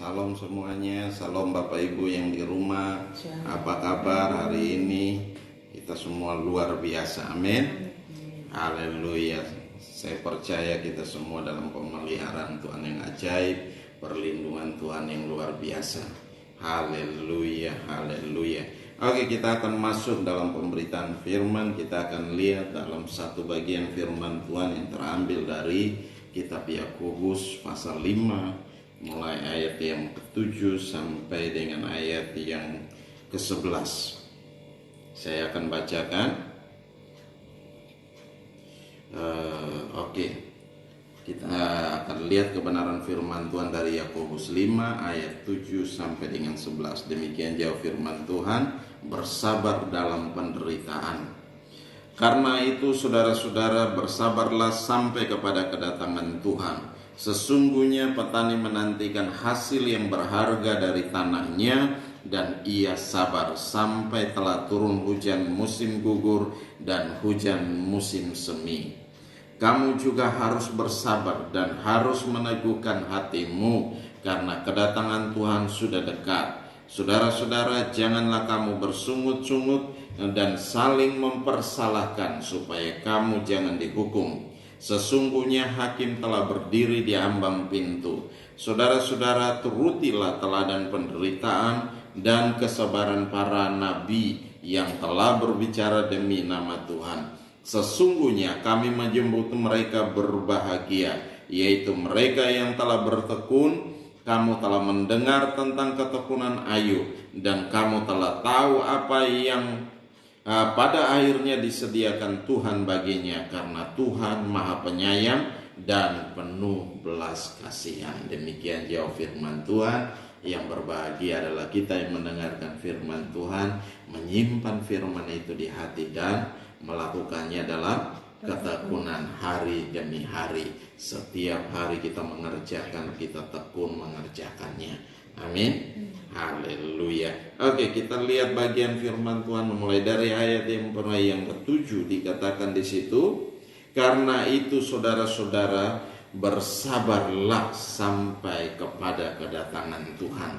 Salam semuanya, salam Bapak Ibu yang di rumah. Apa kabar hari ini? Kita semua luar biasa, amin. Haleluya. Saya percaya kita semua dalam pemeliharaan Tuhan yang ajaib, perlindungan Tuhan yang luar biasa. Haleluya, haleluya. Oke, kita akan masuk dalam pemberitaan firman. Kita akan lihat dalam satu bagian firman Tuhan yang terambil dari kitab Yakobus pasal 5, mulai ayat yang ke-7 sampai dengan ayat yang ke-11. Saya akan bacakan. Kita akan lihat kebenaran firman Tuhan dari Yakobus 5 ayat 7 sampai dengan 11. Demikian jauh firman Tuhan, bersabar dalam penderitaan. Karena itu saudara-saudara, bersabarlah sampai kepada kedatangan Tuhan. Sesungguhnya petani menantikan hasil yang berharga dari tanahnya, dan ia sabar sampai telah turun hujan musim gugur dan hujan musim semi. Kamu juga harus bersabar dan harus meneguhkan hatimu, karena kedatangan Tuhan sudah dekat. Saudara-saudara, janganlah kamu bersungut-sungut dan saling mempersalahkan, supaya kamu jangan dihukum. Sesungguhnya hakim telah berdiri di ambang pintu. Saudara-saudara, turutilah teladan penderitaan dan kesabaran para nabi yang telah berbicara demi nama Tuhan. Sesungguhnya kami menjemput mereka berbahagia, yaitu mereka yang telah bertekun. Kamu telah mendengar tentang ketekunan Ayub, dan kamu telah tahu apa yang pada akhirnya disediakan Tuhan baginya, karena Tuhan Maha Penyayang dan penuh belas kasihan. Demikian jauh firman Tuhan. Yang berbahagia adalah kita yang mendengarkan firman Tuhan, menyimpan firman itu di hati dan melakukannya dalam ketekunan hari demi hari. Setiap hari kita mengerjakan, kita tekun mengerjakannya. Amin. Haleluya. Oke, kita lihat bagian firman Tuhan mulai dari ayat yang ke-7. Dikatakan di situ, karena itu saudara-saudara, bersabarlah sampai kepada kedatangan Tuhan.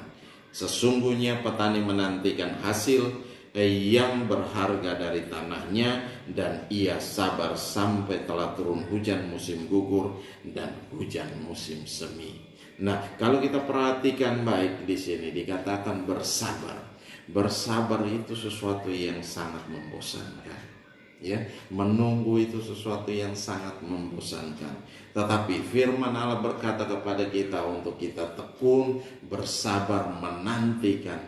Sesungguhnya petani menantikan hasil yang berharga dari tanahnya, dan ia sabar sampai telah turun hujan musim gugur dan hujan musim semi. Nah, kalau kita perhatikan baik di sini dikatakan bersabar. Bersabar itu sesuatu yang sangat membosankan. Ya, menunggu itu sesuatu yang sangat membosankan. Tetapi firman Allah berkata kepada kita untuk kita tekun, bersabar, menantikan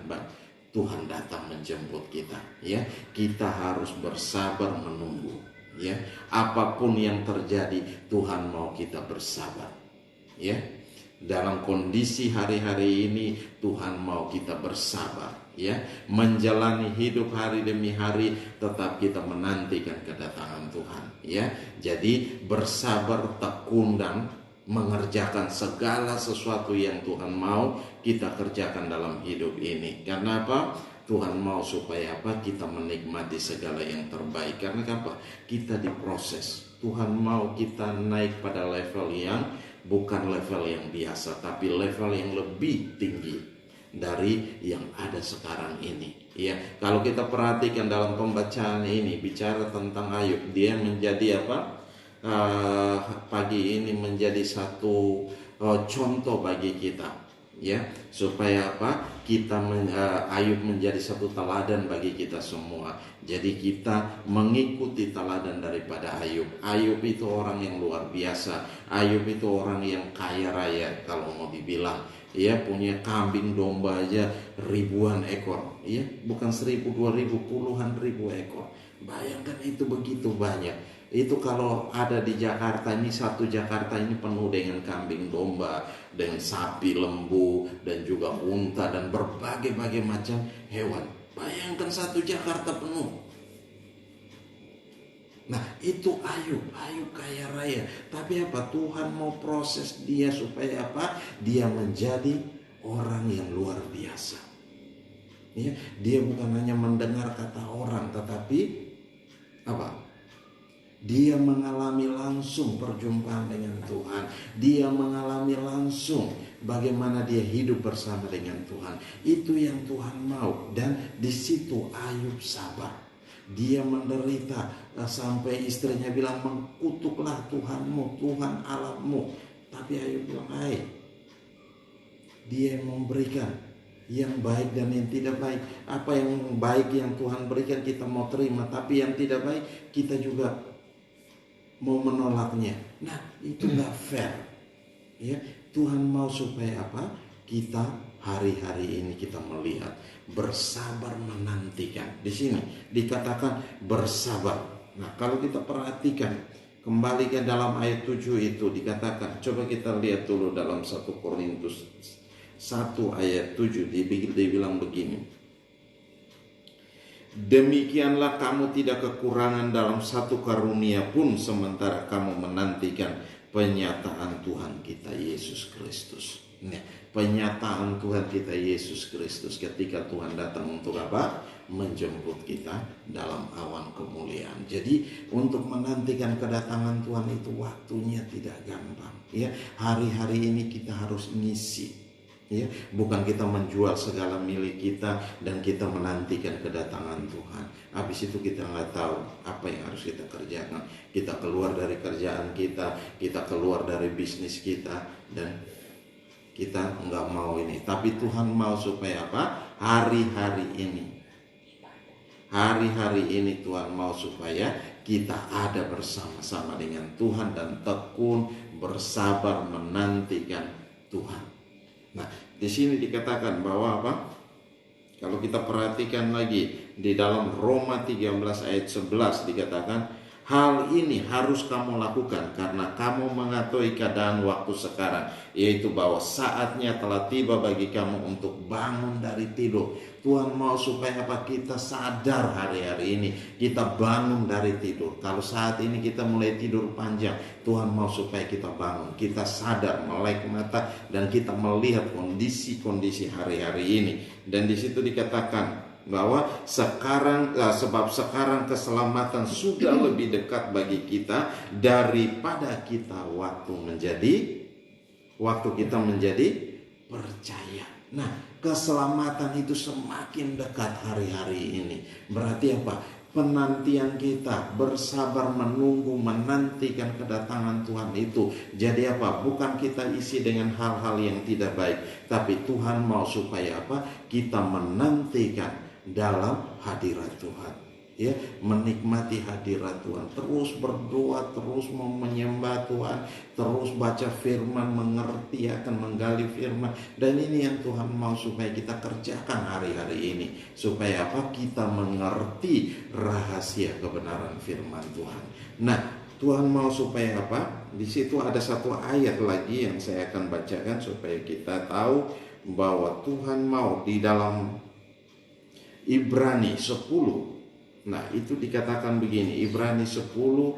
Tuhan datang menjemput kita. Ya, kita harus bersabar menunggu. Ya, apapun yang terjadi, Tuhan mau kita bersabar. Ya, dalam kondisi hari-hari ini Tuhan mau kita bersabar, ya, menjalani hidup hari demi hari, tetap kita menantikan kedatangan Tuhan, ya. Jadi bersabar, tekun, dan mengerjakan segala sesuatu yang Tuhan mau kita kerjakan dalam hidup ini. Karena apa? Tuhan mau supaya apa? Kita menikmati segala yang terbaik. Karena apa? Kita diproses. Tuhan mau kita naik pada level yang bukan level yang biasa, tapi level yang lebih tinggi dari yang ada sekarang ini. Ya, kalau kita perhatikan dalam pembacaan ini bicara tentang Ayub, dia menjadi apa? Pagi ini menjadi satu contoh bagi kita, ya, supaya apa? Ayub menjadi satu teladan bagi kita semua. Jadi kita mengikuti teladan daripada Ayub. Ayub itu orang yang luar biasa. Ayub itu orang yang kaya raya kalau mau dibilang. Ya, punya kambing domba aja ribuan ekor. Ya, bukan 1.000, 2.000, puluhan ribu ekor. Bayangkan itu begitu banyak. Itu kalau ada di Jakarta ini, satu Jakarta ini penuh dengan kambing domba, dengan sapi, lembu, dan juga unta, dan berbagai-bagai macam hewan. Bayangkan satu Jakarta penuh. Nah, itu Ayub kaya raya. Tapi apa? Tuhan mau proses dia supaya apa? Dia menjadi orang yang luar biasa. Ya, dia bukan hanya mendengar kata orang, tetapi apa? Dia mengalami langsung perjumpaan dengan Tuhan. Dia mengalami langsung bagaimana dia hidup bersama dengan Tuhan. Itu yang Tuhan mau. Dan di situ Ayub sabar. Dia menderita sampai istrinya bilang, "Mengutuklah Tuhanmu, Tuhan Allahmu." Tapi Ayub bilang, dia yang memberikan yang baik dan yang tidak baik. Apa yang baik yang Tuhan berikan kita mau terima, tapi yang tidak baik kita juga mau menolaknya. Nah, itu nggak fair. Ya, Tuhan mau supaya apa? Kita hari-hari ini kita melihat bersabar menantikan. Di sini dikatakan bersabar. Nah, kalau kita perhatikan kembali ke dalam ayat 7 itu dikatakan, coba kita lihat dulu dalam 1 Korintus 1 ayat 7 dibilang begini. "Demikianlah kamu tidak kekurangan dalam satu karunia pun sementara kamu menantikan penyataan Tuhan kita Yesus Kristus." Nah, penyataan Tuhan kita Yesus Kristus ketika Tuhan datang untuk apa? Menjemput kita dalam awan kemuliaan. Jadi untuk menantikan kedatangan Tuhan itu waktunya tidak gampang. Ya, hari-hari ini kita harus ngisi. Ya, bukan kita menjual segala milik kita dan kita menantikan kedatangan Tuhan. Habis itu kita nggak tahu apa yang harus kita kerjakan. Kita keluar dari kerjaan kita keluar dari bisnis kita, dan kita nggak mau ini. Tapi Tuhan mau supaya apa? Hari-hari ini Tuhan mau supaya kita ada bersama-sama dengan Tuhan dan tekun bersabar menantikan Tuhan. Nah, di sini dikatakan bahwa apa? Kalau kita perhatikan lagi di dalam Roma 13 ayat 11 dikatakan, "Hal ini harus kamu lakukan karena kamu mengetahui keadaan waktu sekarang, yaitu bahwa saatnya telah tiba bagi kamu untuk bangun dari tidur." Tuhan mau supaya apa? Kita sadar hari-hari ini kita bangun dari tidur. Kalau saat ini kita mulai tidur panjang, Tuhan mau supaya kita bangun, kita sadar, melek mata, dan kita melihat kondisi-kondisi hari-hari ini. Dan di situ dikatakan bahwa sebab sekarang keselamatan sudah lebih dekat bagi kita daripada kita waktu kita menjadi percaya. Nah, keselamatan itu semakin dekat hari-hari ini. Berarti apa? Penantian kita bersabar menunggu, menantikan kedatangan Tuhan itu. Jadi apa? Bukan kita isi dengan hal-hal yang tidak baik, tapi Tuhan mau supaya apa? Kita menantikan dalam hadirat Tuhan. Ya, menikmati hadirat Tuhan, terus berdoa, terus mau menyembah Tuhan, terus baca firman, mengerti akan menggali firman. Dan ini yang Tuhan mau supaya kita kerjakan hari-hari ini, supaya apa? Kita mengerti rahasia kebenaran firman Tuhan. Nah, Tuhan mau supaya apa? Di situ ada satu ayat lagi yang saya akan bacakan supaya kita tahu bahwa Tuhan mau di dalam Ibrani 10. Nah, itu dikatakan begini, Ibrani 10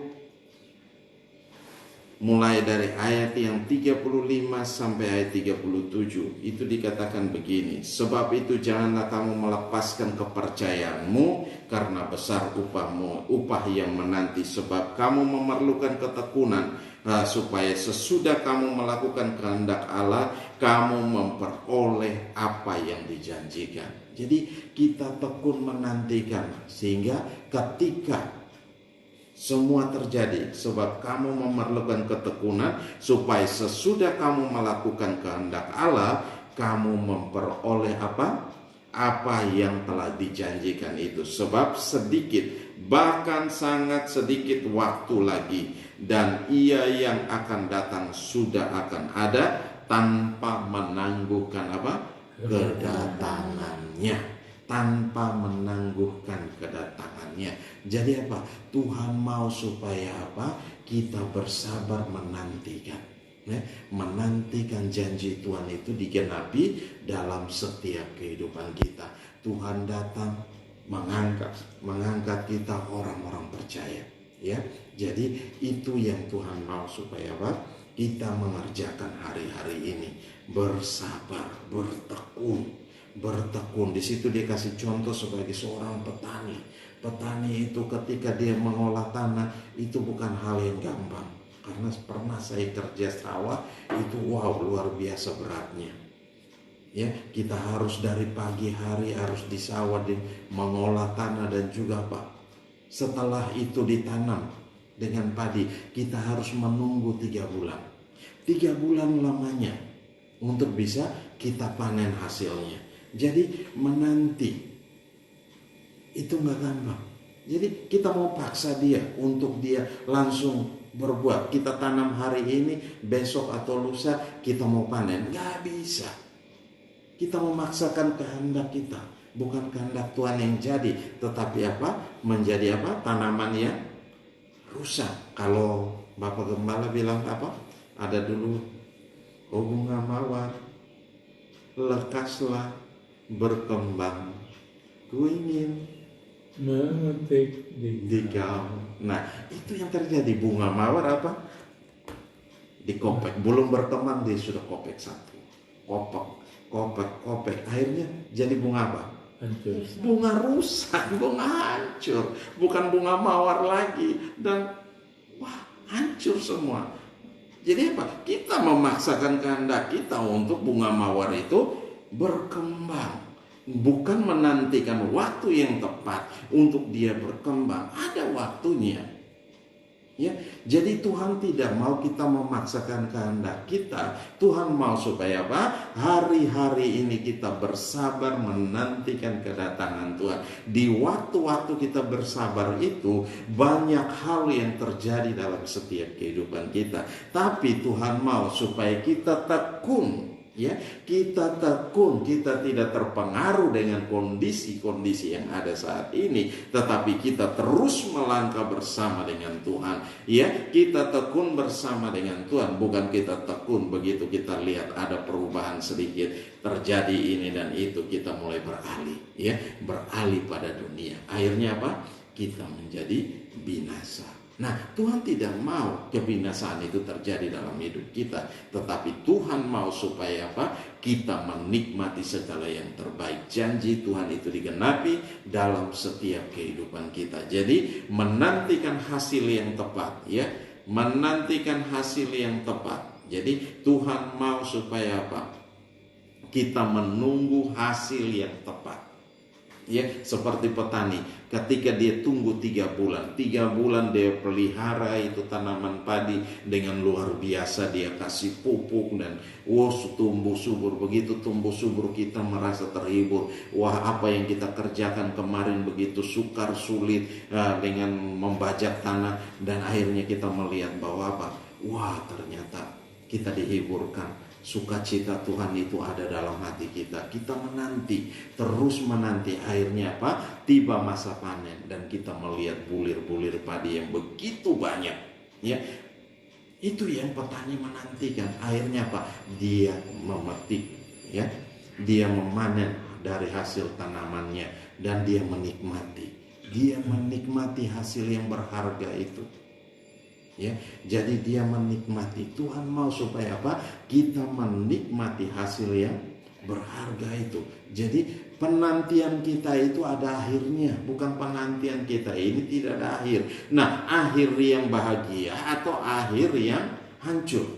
mulai dari ayat yang 35 sampai ayat 37. Itu dikatakan begini, "Sebab itu janganlah kamu melepaskan kepercayaanmu, karena besar upah yang menanti, sebab kamu memerlukan ketekunan, supaya sesudah kamu melakukan kehendak Allah, kamu memperoleh apa yang dijanjikan." Jadi kita tekun menantikan, sehingga ketika semua terjadi, sebab kamu memerlukan ketekunan, supaya sesudah kamu melakukan kehendak Allah, kamu memperoleh apa? Apa yang telah dijanjikan itu. Sebab sedikit, bahkan sangat sedikit waktu lagi, dan Ia yang akan datang sudah akan ada tanpa menangguhkan apa? Kedatangannya. Tanpa menangguhkan kedatangannya. Jadi apa? Tuhan mau supaya apa? Kita bersabar menantikan. Menantikan janji Tuhan itu digenapi dalam setiap kehidupan kita. Tuhan datang mengangkat kita orang-orang percaya. Ya, jadi itu yang Tuhan mau supaya apa? Kita mengerjakan hari-hari ini. Bersabar, bertekun. Di situ dia kasih contoh sebagai seorang petani. Petani itu ketika dia mengolah tanah itu bukan hal yang gampang. Karena pernah saya kerja sawah, itu wow, luar biasa beratnya. Ya, kita harus dari pagi hari harus di sawah, mengolah tanah, dan juga setelah itu ditanam dengan padi, kita harus menunggu 3 bulan. 3 bulan lamanya untuk bisa kita panen hasilnya. Jadi menanti itu nggak gampang. Jadi kita mau paksa dia untuk dia langsung berbuat. Kita tanam hari ini, besok atau lusa kita mau panen, nggak bisa. Kita memaksakan kehendak kita, bukan kehendak Tuhan yang jadi, tetapi menjadi tanaman yang rusak. Kalau Bapak Gembala bilang ada dulu, oh bunga mawar, lekaslah berkembang, ku ingin memetik di kau. Nah, itu yang terjadi. Bunga mawar dikopek, belum berkembang dia sudah kopek satu, kopek, akhirnya jadi bunga hancur. Bunga rusak, bunga hancur, bukan bunga mawar lagi, dan hancur semua. Jadi kita memaksakan kehendak kita untuk bunga mawar itu berkembang, bukan menantikan waktu yang tepat untuk dia berkembang. Ada waktunya. Ya, jadi Tuhan tidak mau kita memaksakan kehendak kita. Tuhan mau supaya hari-hari ini kita bersabar menantikan kedatangan Tuhan. Di waktu-waktu kita bersabar itu banyak hal yang terjadi dalam setiap kehidupan kita. Tapi Tuhan mau supaya kita tekun. Ya, kita tekun, kita tidak terpengaruh dengan kondisi-kondisi yang ada saat ini, tetapi kita terus melangkah bersama dengan Tuhan. Ya, kita tekun bersama dengan Tuhan, bukan kita tekun begitu kita lihat ada perubahan sedikit terjadi ini dan itu, kita mulai beralih, beralih pada dunia. Akhirnya kita menjadi binasa. Nah, Tuhan tidak mau kebinasaan itu terjadi dalam hidup kita, tetapi Tuhan mau supaya kita menikmati segala yang terbaik. Janji Tuhan itu digenapi dalam setiap kehidupan kita. Jadi menantikan hasil yang tepat, menantikan hasil yang tepat. Jadi Tuhan mau supaya kita menunggu hasil yang tepat. Seperti petani, ketika dia tunggu 3 bulan, 3 bulan dia pelihara itu tanaman padi dengan luar biasa, dia kasih pupuk dan tumbuh subur. Begitu tumbuh subur kita merasa terhibur. Apa yang kita kerjakan kemarin begitu sukar sulit dengan membajak tanah, dan akhirnya kita melihat bahwa ternyata kita dihiburkan. Sukacita Tuhan itu ada dalam hati kita. Kita menanti, terus menanti. Akhirnya tiba masa panen dan kita melihat bulir-bulir padi yang begitu banyak. Itu yang petani menantikan. Akhirnya dia memetik, dia memanen dari hasil tanamannya dan dia menikmati. Dia menikmati hasil yang berharga itu. Jadi dia menikmati. Tuhan mau supaya kita menikmati hasil yang berharga itu. Jadi penantian kita itu ada akhirnya, bukan penantian kita ini tidak ada akhir. Nah, akhir yang bahagia atau akhir yang hancur.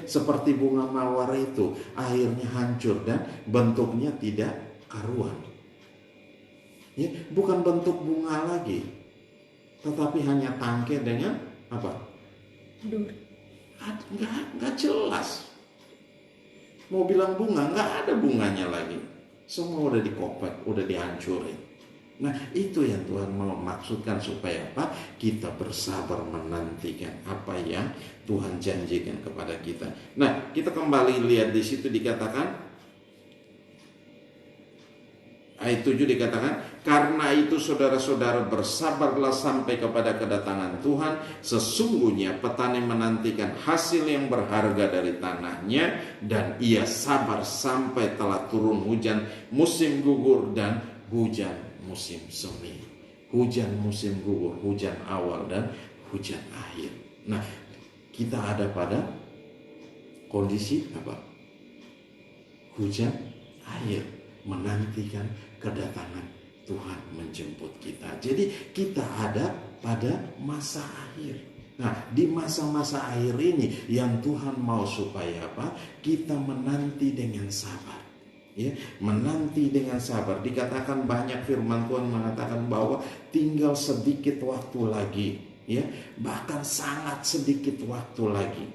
Seperti bunga mawar itu akhirnya hancur dan bentuknya tidak karuan. Bukan bentuk bunga lagi, tetapi hanya tangkai dengan nggak jelas. Mau bilang bunga, nggak ada bunganya lagi. Semua udah dikopek, udah dihancurin. Nah, itu yang Tuhan mau maksudkan supaya kita bersabar menantikan apa yang Tuhan janjikan kepada kita. Nah, kita kembali lihat di situ dikatakan, ayat 7 dikatakan, karena itu saudara-saudara bersabarlah sampai kepada kedatangan Tuhan. Sesungguhnya petani menantikan hasil yang berharga dari tanahnya, dan ia sabar sampai telah turun hujan musim gugur dan hujan musim semi. Hujan musim gugur, hujan awal dan hujan akhir. Nah, kita ada pada kondisi hujan akhir, menantikan kedatangan Tuhan menjemput kita. Jadi kita ada pada masa akhir. Nah, di masa-masa akhir ini yang Tuhan mau supaya apa? Kita menanti dengan sabar. Ya, menanti dengan sabar. Dikatakan banyak firman Tuhan mengatakan bahwa tinggal sedikit waktu lagi, ya, bahkan sangat sedikit waktu lagi.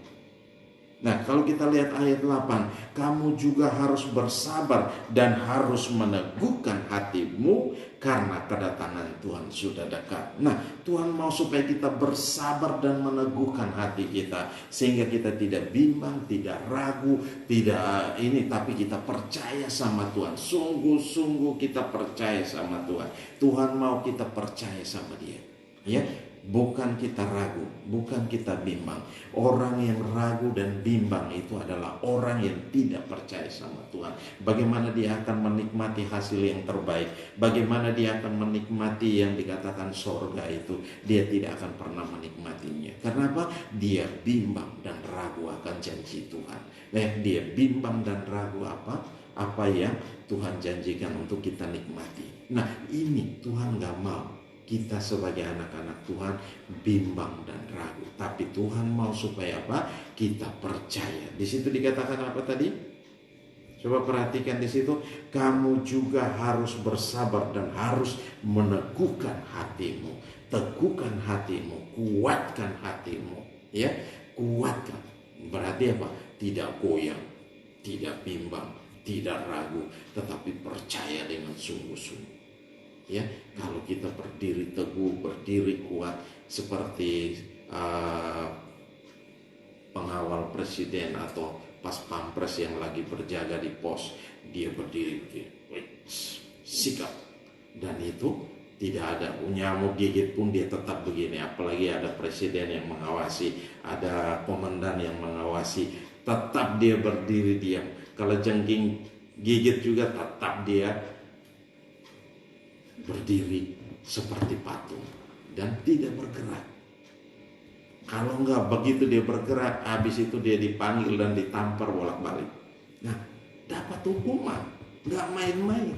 Nah, kalau kita lihat ayat 8, kamu juga harus bersabar dan harus meneguhkan hatimu karena kedatangan Tuhan sudah dekat. Nah, Tuhan mau supaya kita bersabar dan meneguhkan hati kita sehingga kita tidak bimbang, tidak ragu, tidak tapi kita percaya sama Tuhan. Sungguh-sungguh kita percaya sama Tuhan. Tuhan mau kita percaya sama Dia. Ya, bukan kita ragu, bukan kita bimbang. Orang yang ragu dan bimbang itu adalah orang yang tidak percaya sama Tuhan. Bagaimana dia akan menikmati hasil yang terbaik? Bagaimana dia akan menikmati yang dikatakan sorga itu? Dia tidak akan pernah menikmatinya. Karena apa? Dia bimbang dan ragu akan janji Tuhan. Dia bimbang dan ragu apa yang Tuhan janjikan untuk kita nikmati. Nah, ini Tuhan gak mau kita sebagai anak-anak Tuhan bimbang dan ragu. Tapi Tuhan mau supaya apa? Kita percaya. Di situ dikatakan apa tadi? Coba perhatikan di situ. Kamu juga harus bersabar dan harus meneguhkan hatimu. Teguhkan hatimu, kuatkan hatimu. Ya, kuatkan. Berarti apa? Tidak goyang, tidak bimbang, tidak ragu, tetapi percaya dengan sungguh-sungguh. Ya, kalau kita berdiri teguh, berdiri kuat seperti pengawal presiden atau pas pampres yang lagi berjaga di pos, dia berdiri sikap, dan itu tidak ada nyamuk gigit pun dia tetap begini. Apalagi ada presiden yang mengawasi, ada komandan yang mengawasi, tetap dia berdiri diam. Kalau jengking gigit juga tetap dia berdiri seperti patung dan tidak bergerak. Kalau enggak begitu dia bergerak, habis itu dia dipanggil dan ditampar bolak-balik. Nah, dapat hukuman, enggak main-main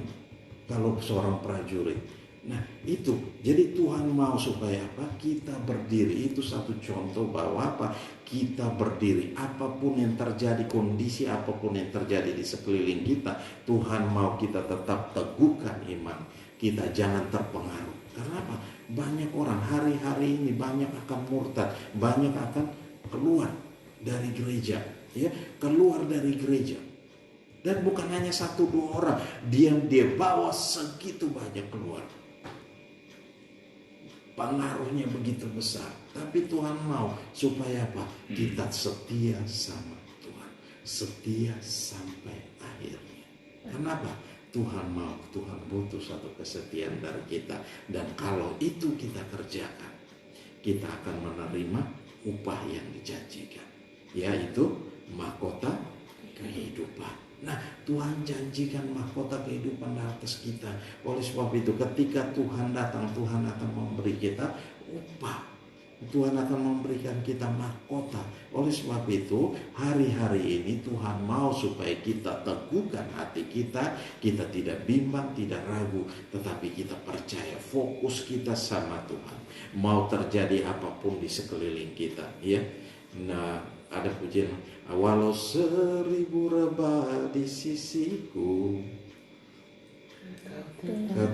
kalau seorang prajurit. Nah, itu jadi Tuhan mau supaya apa? Kita berdiri. Itu satu contoh bahwa apa? Kita berdiri apapun yang terjadi, kondisi apapun yang terjadi di sekeliling kita, Tuhan mau kita tetap teguhkan iman. Kita jangan terpengaruh. Karena apa? Banyak orang hari-hari ini banyak akan murtad, banyak akan keluar dari gereja, ya, keluar dari gereja. Dan bukan hanya 1-2 orang, dia bawa segitu banyak keluar. Pengaruhnya begitu besar. Tapi Tuhan mau supaya apa? Kita setia sama Tuhan, setia sampai akhirnya. Kenapa? Tuhan mau, Tuhan butuh satu kesetiaan dari kita. Dan kalau itu kita kerjakan, kita akan menerima upah yang dijanjikan, yaitu mahkota kehidupan. Nah, Tuhan janjikan mahkota kehidupan di atas kita. Oleh sebab itu ketika Tuhan datang, Tuhan akan memberi kita upah. Tuhan akan memberikan kita mahkota. Oleh sebab itu hari-hari ini Tuhan mau supaya kita teguhkan hati kita. Kita tidak bimbang, tidak ragu, tetapi kita percaya, fokus kita sama Tuhan. Mau terjadi apapun di sekeliling kita, ya. Nah, ada pujian, walau 1000 rebah di sisiku,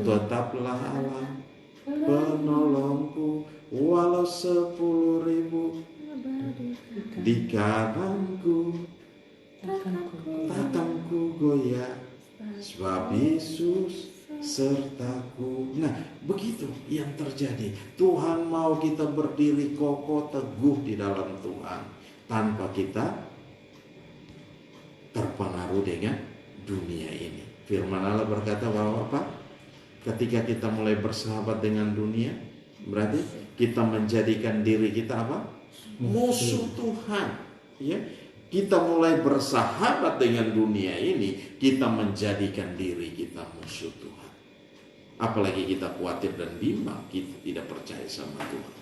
tetaplah Allah penolongku. Walau 10.000 di kananku, takkan ku goyah, sebab Yesus sertaku. Nah, begitu yang terjadi. Tuhan mau kita berdiri kokoh teguh di dalam Tuhan, tanpa kita terpengaruh dengan dunia ini. Firman Allah berkata bahwa apa? Ketika kita mulai bersahabat dengan dunia, berarti kita menjadikan diri kita apa? Musuh Tuhan. Ya, kita mulai bersahabat dengan dunia ini, kita menjadikan diri kita musuh Tuhan. Apalagi kita khawatir dan bimbang, kita tidak percaya sama Tuhan.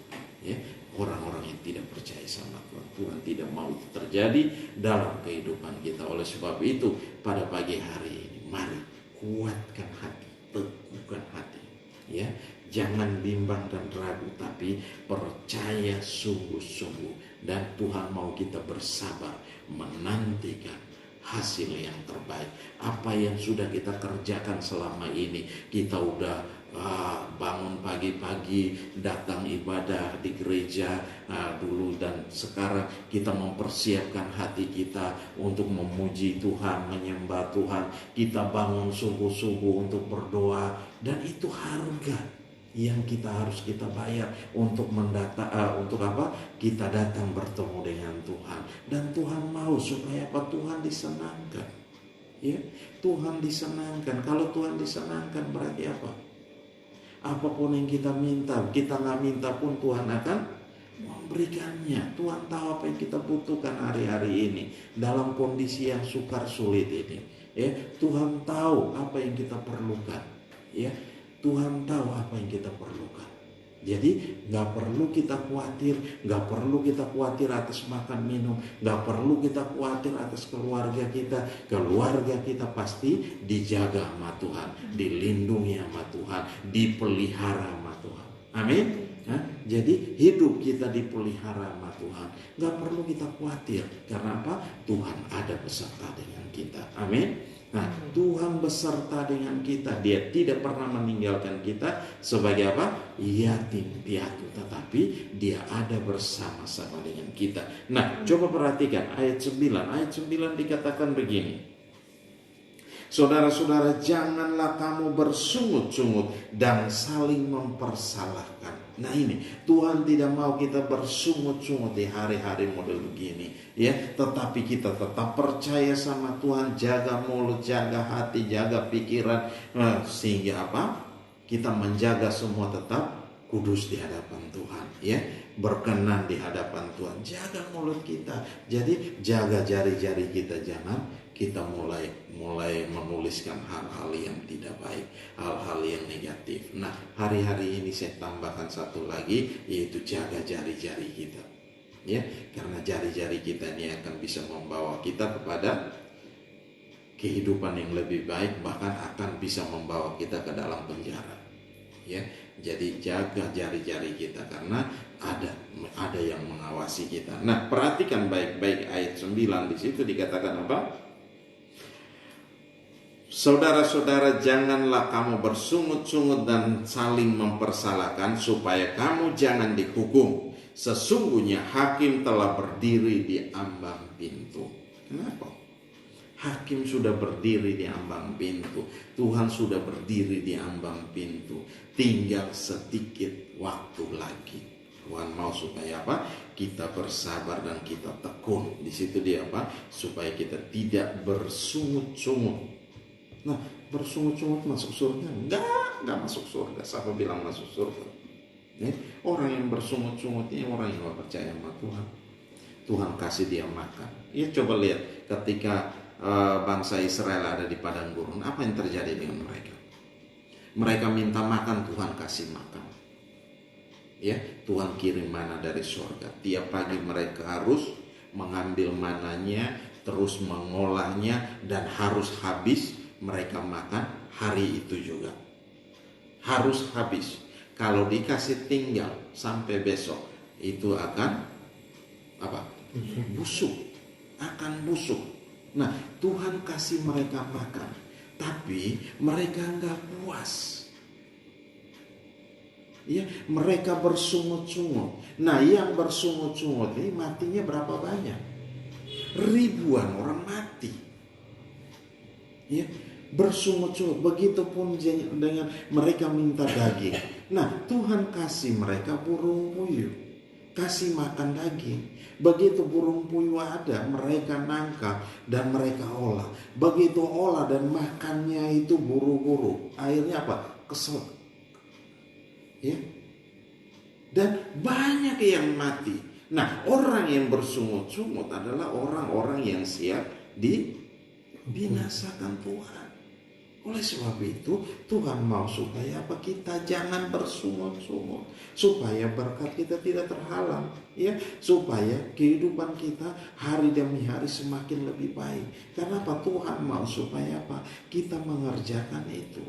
Ya, orang-orang yang tidak percaya sama Tuhan, Tuhan tidak mau itu terjadi dalam kehidupan kita. Oleh sebab itu, pada pagi hari ini, mari kuatkan hati, teguhkan hati. Ya, Jangan bimbang dan ragu, tapi percaya sungguh-sungguh. Dan Tuhan mau kita bersabar menantikan hasil yang terbaik. Apa yang sudah kita kerjakan selama ini, kita udah bangun pagi-pagi, datang ibadah di gereja dulu, dan sekarang kita mempersiapkan hati kita untuk memuji Tuhan, menyembah Tuhan. Kita bangun subuh-subuh untuk berdoa, dan itu harga yang harus kita bayar untuk untuk apa? Kita datang bertemu dengan Tuhan. Dan Tuhan mau supaya apa? Tuhan disenangkan. Ya, Tuhan disenangkan. Kalau Tuhan disenangkan berarti apa? Apapun yang kita minta, kita nggak minta pun Tuhan akan memberikannya. Tuhan tahu apa yang kita butuhkan hari-hari ini dalam kondisi yang sukar sulit ini. Ya, Tuhan tahu apa yang kita perlukan. Ya, Tuhan tahu apa yang kita perlukan. Jadi gak perlu kita khawatir, gak perlu kita khawatir atas makan minum, gak perlu kita khawatir atas keluarga kita. Keluarga kita pasti dijaga sama Tuhan, dilindungi sama Tuhan, dipelihara sama Tuhan. Amin. Jadi hidup kita dipelihara sama Tuhan, gak perlu kita khawatir. Karena apa? Tuhan ada beserta dengan kita. Amin. Nah, Tuhan beserta dengan kita. Dia tidak pernah meninggalkan kita sebagai apa? Yatim piatu, tetapi Dia ada bersama-sama dengan kita. Nah, coba perhatikan ayat 9. Ayat 9 dikatakan begini. Saudara-saudara, janganlah kamu bersungut-sungut dan saling mempersalahkan. Nah ini, Tuhan tidak mau kita bersungut-sungut di hari-hari model begini, ya. Tetapi kita tetap percaya sama Tuhan, jaga mulut, jaga hati, jaga pikiran, sehingga apa? Kita menjaga semua tetap kudus di hadapan Tuhan, ya. Berkenan di hadapan Tuhan. Jaga mulut kita. Jadi jaga jari-jari kita, jangan kita mulai menuliskan hal-hal yang tidak baik, hal-hal yang negatif. Nah, hari-hari ini saya tambahkan satu lagi, yaitu jaga jari-jari kita. Ya, karena jari-jari kita ini akan bisa membawa kita kepada kehidupan yang lebih baik, bahkan akan bisa membawa kita ke dalam penjara. Ya, jadi jaga jari-jari kita karena ada yang mengawasi kita. Nah, perhatikan baik-baik ayat 9 di situ dikatakan apa? Saudara-saudara, janganlah kamu bersungut-sungut dan saling mempersalahkan, supaya kamu jangan dihukum. Sesungguhnya hakim telah berdiri di ambang pintu. Kenapa? Hakim sudah berdiri di ambang pintu. Tuhan sudah berdiri di ambang pintu. Tinggal sedikit waktu lagi. Tuhan mau supaya apa? Kita bersabar dan kita tekun. Di situ dia apa? Supaya kita tidak bersungut-sungut. Nah, bersungut-sungut masuk surga? Enggak masuk surga. Siapa bilang masuk surga? Orang yang bersungut-sungut ini orang yang gak percaya sama Tuhan. Tuhan kasih dia makan. Ya, coba lihat ketika bangsa Israel ada di padang gurun, apa yang terjadi dengan mereka? Mereka minta makan, Tuhan kasih makan. Ya, Tuhan kirim mana dari surga. Tiap pagi mereka harus mengambil mananya, terus mengolahnya, dan harus habis. Mereka makan hari itu juga. Harus habis. Kalau dikasih tinggal sampai besok, itu akan apa? Busuk. Akan busuk. Nah, Tuhan kasih mereka makan, tapi mereka enggak puas. Ya, mereka bersungut-sungut. Nah, yang bersungut-sungut ini matinya berapa banyak? Ribuan orang mati. Ya, bersungut-sungut. Begitupun dengan mereka minta daging. Nah, Tuhan kasih mereka burung puyuh, kasih makan daging. Begitu burung puyuh ada, mereka nangkap dan mereka olah. Begitu olah dan makannya itu buru-buru, akhirnya apa? Kesel. Ya. Dan banyak yang mati. Nah, orang yang bersungut-sungut adalah orang-orang yang siap dibinasakan Tuhan. Oleh sebab itu, Tuhan mau supaya apa? Kita jangan bersungut-sungut, supaya berkat kita tidak terhalang, ya, supaya kehidupan kita hari demi hari semakin lebih baik. Karena apa? Tuhan mau supaya apa? Kita mengerjakan itu.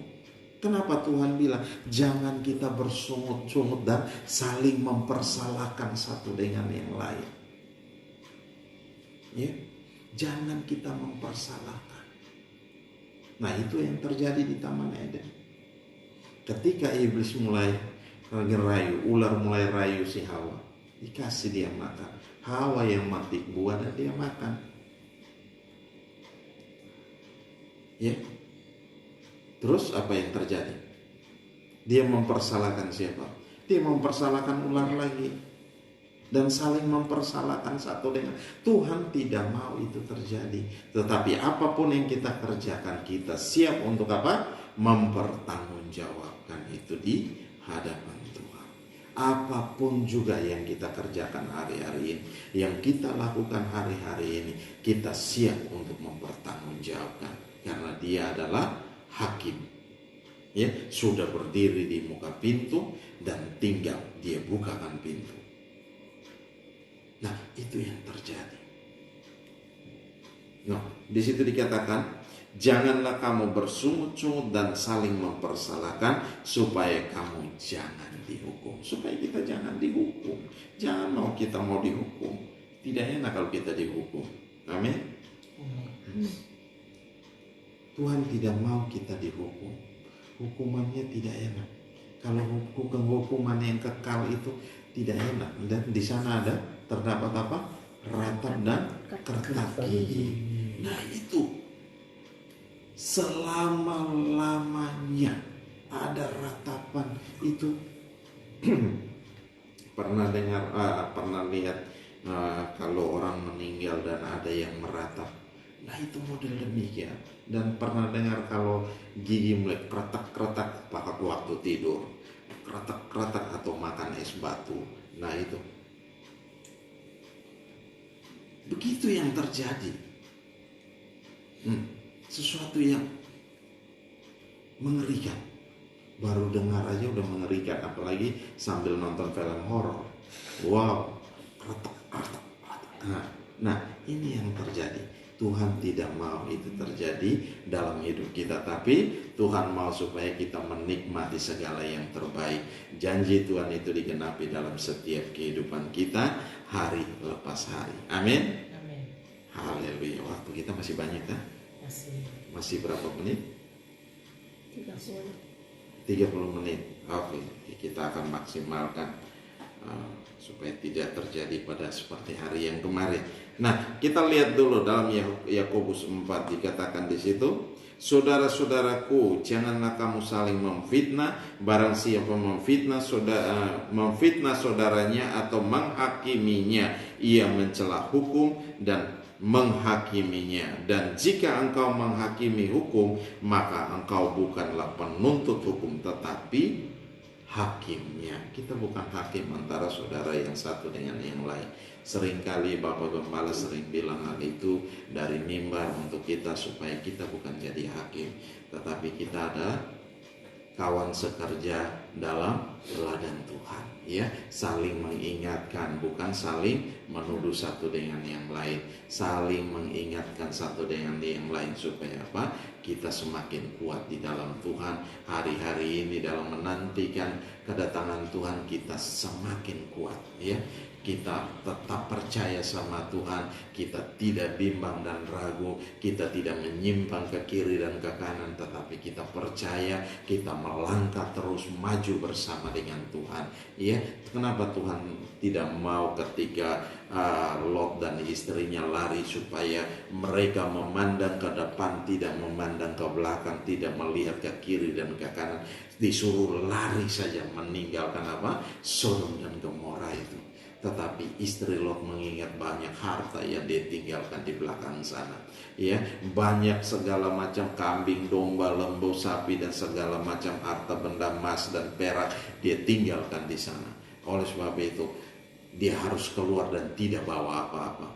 Kenapa Tuhan bilang jangan kita bersungut-sungut dan saling mempersalahkan satu dengan yang lain? Ya, jangan kita mempersalahkan. Nah, itu yang terjadi di Taman Eden. Ketika iblis mulai rayu, ular mulai rayu si Hawa, dikasih dia makan. Hawa yang metik buah dan dia makan. Ya. Terus apa yang terjadi? Dia mempersalahkan siapa? Dia mempersalahkan ular lagi. Dan saling mempersalahkan satu dengan Tuhan. Tidak mau itu terjadi. Tetapi apapun yang kita kerjakan, kita siap untuk apa? Mempertanggungjawabkan itu di hadapan Tuhan. Apapun juga yang kita kerjakan hari-hari ini, yang kita lakukan hari-hari ini, kita siap untuk mempertanggungjawabkan. Karena dia adalah hakim, ya, sudah berdiri di muka pintu dan tinggal dia bukakan pintu. Nah, itu yang terjadi. Nah, di situ dikatakan, janganlah kamu bersungut-sungut dan saling mempersalahkan supaya kamu jangan dihukum. Supaya kita jangan dihukum. Jangan mau kita mau dihukum. Tidak enak kalau kita dihukum. Amin. Tuhan tidak mau kita dihukum. Hukumannya tidak enak. Kalau hukuman yang kekal itu tidak enak. Dan di sana terdapat apa? Ratap dan kertak gigi. Nah, itu selama-lamanya ada ratapan itu. Pernah lihat kalau orang meninggal dan ada yang meratap. Nah, itu model demikian. Dan pernah dengar kalau gigi mulai kretak-kretak waktu tidur, kretak-kretak atau makan es batu. Nah, itu begitu yang terjadi. Sesuatu yang mengerikan. Baru dengar aja udah mengerikan, apalagi sambil nonton film horor. Wow, kretak-kretak. Nah, ini yang terjadi. Tuhan tidak mau itu terjadi dalam hidup kita, tapi Tuhan mau supaya kita menikmati segala yang terbaik. Janji Tuhan itu digenapi dalam setiap kehidupan kita hari lepas hari. Amin. Amin. Haleluya. Waktu kita masih banyak kan? Masih berapa menit? 30 menit. Oke, kita akan maksimalkan supaya tidak terjadi pada seperti hari yang kemarin. Nah, kita lihat dulu dalam Yakobus 4 dikatakan di situ, saudara-saudaraku, janganlah kamu saling memfitnah. Barang siapa memfitnah saudaranya atau menghakiminya, ia mencela hukum dan menghakiminya. Dan jika engkau menghakimi hukum, maka engkau bukanlah penuntut hukum, tetapi hakimnya. Kita bukan hakim antara saudara yang satu dengan yang lain. Seringkali Bapak Gembala sering bilang hal itu dari mimbar untuk kita, supaya kita bukan jadi hakim, tetapi kita ada kawan sekerja dalam ladang Tuhan, ya, saling mengingatkan, bukan saling menuduh satu dengan yang lain, saling mengingatkan satu dengan yang lain, supaya apa? Kita semakin kuat di dalam Tuhan. Hari-hari ini dalam menantikan kedatangan Tuhan, kita semakin kuat, ya. Kita tetap percaya sama Tuhan, kita tidak bimbang dan ragu, kita tidak menyimpang ke kiri dan ke kanan, tetapi kita percaya, kita melangkah terus maju bersama dengan Tuhan. Ya, kenapa Tuhan tidak mau ketika Lot dan istrinya lari, supaya mereka memandang ke depan, tidak memandang ke belakang, tidak melihat ke kiri dan ke kanan, disuruh lari saja meninggalkan apa? Sodom dan Gomora itu. Tetapi istri Lot mengingat banyak harta yang dia tinggalkan di belakang sana, ya, banyak segala macam kambing, domba, lembu, sapi, dan segala macam harta benda emas dan perak dia tinggalkan di sana. Oleh sebab itu dia harus keluar dan tidak bawa apa-apa.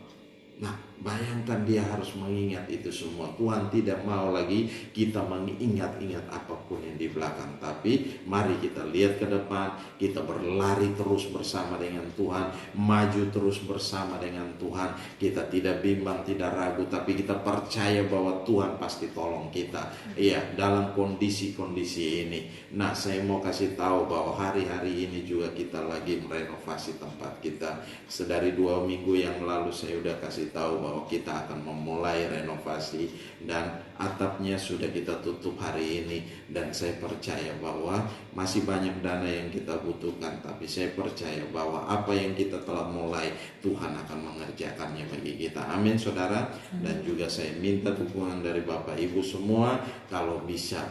Nah, Bayangkan dia harus mengingat itu semua. Tuhan tidak mau lagi kita mengingat-ingat apapun yang di belakang. Tapi mari kita lihat ke depan. Kita berlari terus bersama dengan Tuhan. Maju terus bersama dengan Tuhan. Kita tidak bimbang, tidak ragu. Tapi kita percaya bahwa Tuhan pasti tolong kita. Iya, dalam kondisi-kondisi ini. Nah, saya mau kasih tahu bahwa hari-hari ini juga kita lagi merenovasi tempat kita. Sedari 2 minggu yang lalu saya udah kasih tahu bahwa kita akan memulai renovasi dan atapnya sudah kita tutup hari ini, dan saya percaya bahwa masih banyak dana yang kita butuhkan, tapi saya percaya bahwa apa yang kita telah mulai Tuhan akan mengerjakannya bagi kita. Amin saudara. Dan juga saya minta dukungan dari Bapak Ibu semua, kalau bisa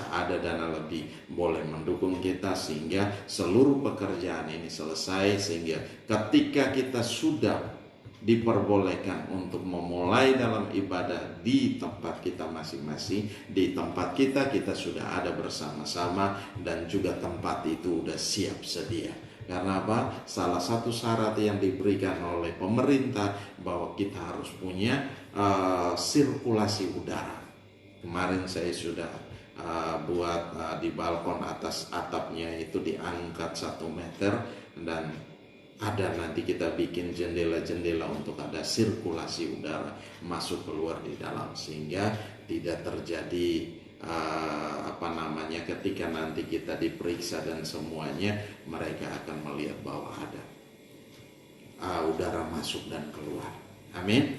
ada dana lebih, boleh mendukung kita sehingga seluruh pekerjaan ini selesai, sehingga ketika kita sudah diperbolehkan untuk memulai dalam ibadah di tempat kita masing-masing, di tempat kita sudah ada bersama-sama, dan juga tempat itu sudah siap sedia. Karena apa? Salah satu syarat yang diberikan oleh pemerintah bahwa kita harus punya sirkulasi udara. Kemarin saya sudah buat di balkon atas atapnya itu diangkat 1 meter, dan ada nanti kita bikin jendela-jendela untuk ada sirkulasi udara masuk keluar di dalam, sehingga tidak terjadi ketika nanti kita diperiksa dan semuanya, mereka akan melihat bahwa ada udara masuk dan keluar. Amin.